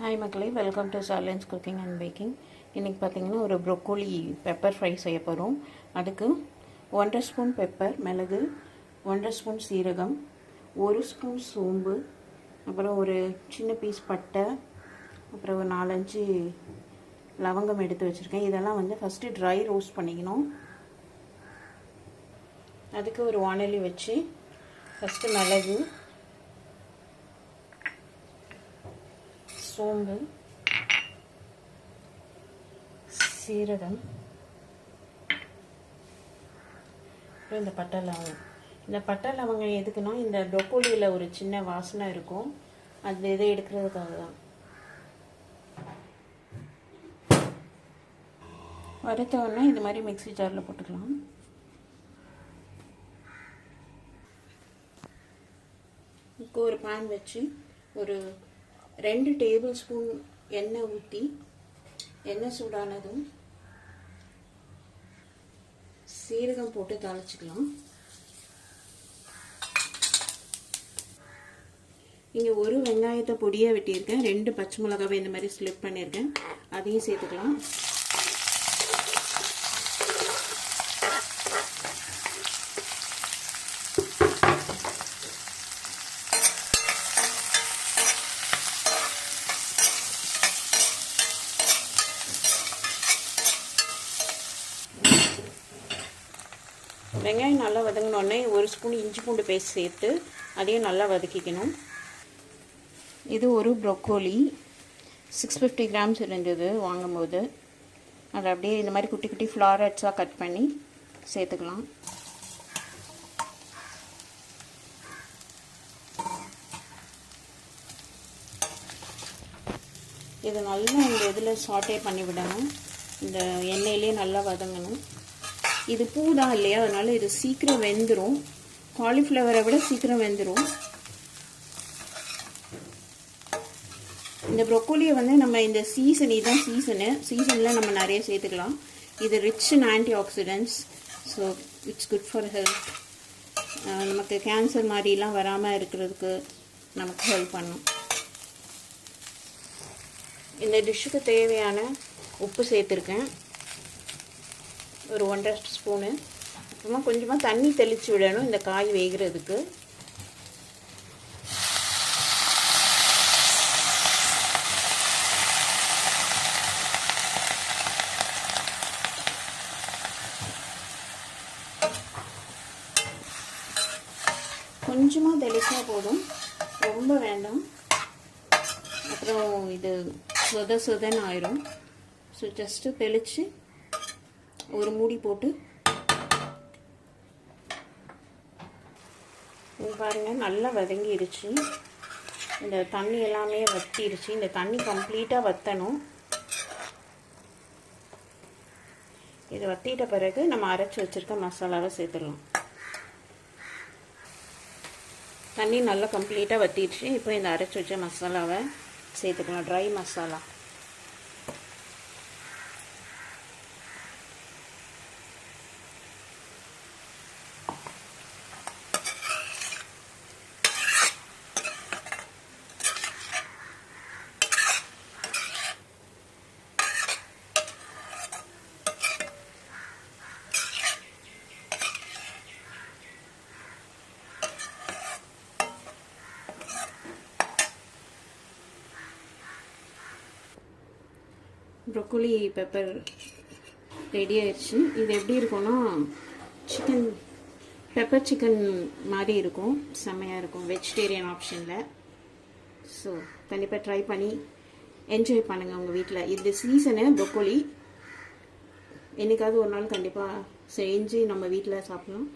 Hi மக்களே, welcome to Charlene's cooking and baking. இன்றைக்கி பார்த்திங்கன்னா ஒரு ப்ரொக்கோலி பெப்பர் ஃப்ரை செய்ய போகிறோம். அதுக்கு 1.5 ஸ்பூன் பெப்பர், மிளகு, 1.5 ஸ்பூன் சீரகம், 1 ஸ்பூன் சோம்பு, அப்புறம் ஒரு சின்ன பீஸ் பட்டை, அப்புறம் ஒரு 4-5 லவங்கம் எடுத்து வச்சுருக்கேன். இதெல்லாம் வந்து ஃபஸ்ட்டு ட்ரை ரோஸ்ட் பண்ணிக்கணும். அதுக்கு ஒரு வாணலி வச்சு ஃபஸ்ட்டு மிளகு, சோம்பு, சீரகம், இந்த பட்டை லவங்கம். இந்த பட்டை லவங்கம் எதுக்குன்னா, இந்த ப்ரொக்கோலியில் ஒரு சின்ன வாசனை இருக்கும், அது இதை எடுக்கிறதுக்காக தான். வறுத்த உடனே இது மாதிரி மிக்ஸி ஜாரில் போட்டுக்கலாம். இப்போ ஒரு பேன் வச்சு ஒரு 2 டேபிள் ஸ்பூன் எண்ணெய் ஊற்றி, எண்ணெய் சூடானதும் சீரகம் போட்டு தாளிச்சுக்கலாம். இங்கே ஒரு வெங்காயத்தை பொடியாக வெட்டியிருக்கேன், 2 பச்சை மிளகாவை இந்த மாதிரி ஸ்லிப் பண்ணியிருக்கேன், அதையும் சேர்த்துக்கலாம். வெங்காயம் நல்லா வதங்கினோடனே 1 ஸ்பூன் இஞ்சி பூண்டு பேஸ்ட் சேர்த்து அதையும் நல்லா வதக்கிக்கணும். இது ஒரு ப்ரொக்கோலி 650 கிராம்ஸ் இருந்தது வாங்கும்போது. அதை அப்படியே இந்த மாதிரி குட்டி குட்டி ஃப்ளாரட்ஸாக கட் பண்ணி சேர்த்துக்கலாம். இது நல்லா இந்த இதில் சாட்டே பண்ணி விடணும், இந்த எண்ணெயிலே நல்லா வதங்கணும். இது பூ தான் இல்லையா, அதனால இது சீக்கிரம் வெந்துடும். காலிஃப்ளவரை விட சீக்கிரம் வெந்துடும். இந்த ப்ரொக்கோலியை வந்து நம்ம இந்த சீசன், இதுதான் சீசனில் நம்ம நிறைய சேர்த்துக்கலாம். இது rich in anti oxidants, so it's good for health. நமக்கு கேன்சர் மாதிரிலாம் வராமல் இருக்கிறதுக்கு நமக்கு ஹெல்ப் பண்ணும். இந்த டிஷ்ஷுக்கு தேவையான உப்பு சேர்த்துருக்கேன், ஒரு 1.5 ஸ்பூனு. அப்புறமா கொஞ்சமாக தண்ணி தெளித்து விடணும் இந்த காய் வேகிறதுக்கு. கொஞ்சமாக தெளிச்சா போதும், ரொம்ப வேண்டாம், அப்புறம் இது சொதன்னு ஆயிரும். ஸோ ஜஸ்ட்டு தெளித்து ஒரு மூடி போட்டு பாருங்கள், நல்லா வதங்கிடுச்சு. இந்த தண்ணி எல்லாமே வத்திடுச்சு. இந்த தண்ணி கம்ப்ளீட்டாக வற்றணும். இது வத்திட்ட பிறகு நம்ம அரைச்சி வச்சுருக்க மசாலாவை சேர்த்துடலாம். தண்ணி நல்லா கம்ப்ளீட்டாக வற்றிடுச்சு. இப்போ இந்த அரைச்சி வச்ச மசாலாவை சேர்த்துக்கலாம், try masala. Broccoli pepper ready ஆயிடுச்சு. இது எப்படி இருக்கும்னா, பெப்பர் சிக்கன் மாதிரி இருக்கும், செம்மையாக இருக்கும் வெஜிடேரியன் ஆப்ஷனில். ஸோ கண்டிப்பாக ட்ரை பண்ணி என்ஜாய் பண்ணுங்கள் உங்கள் வீட்டில். இது சீசனு ப்ரொக்கோலி, என்றைக்காவது ஒரு நாள் கண்டிப்பாக செஞ்சு நம்ம வீட்டில் சாப்பிடலாம்.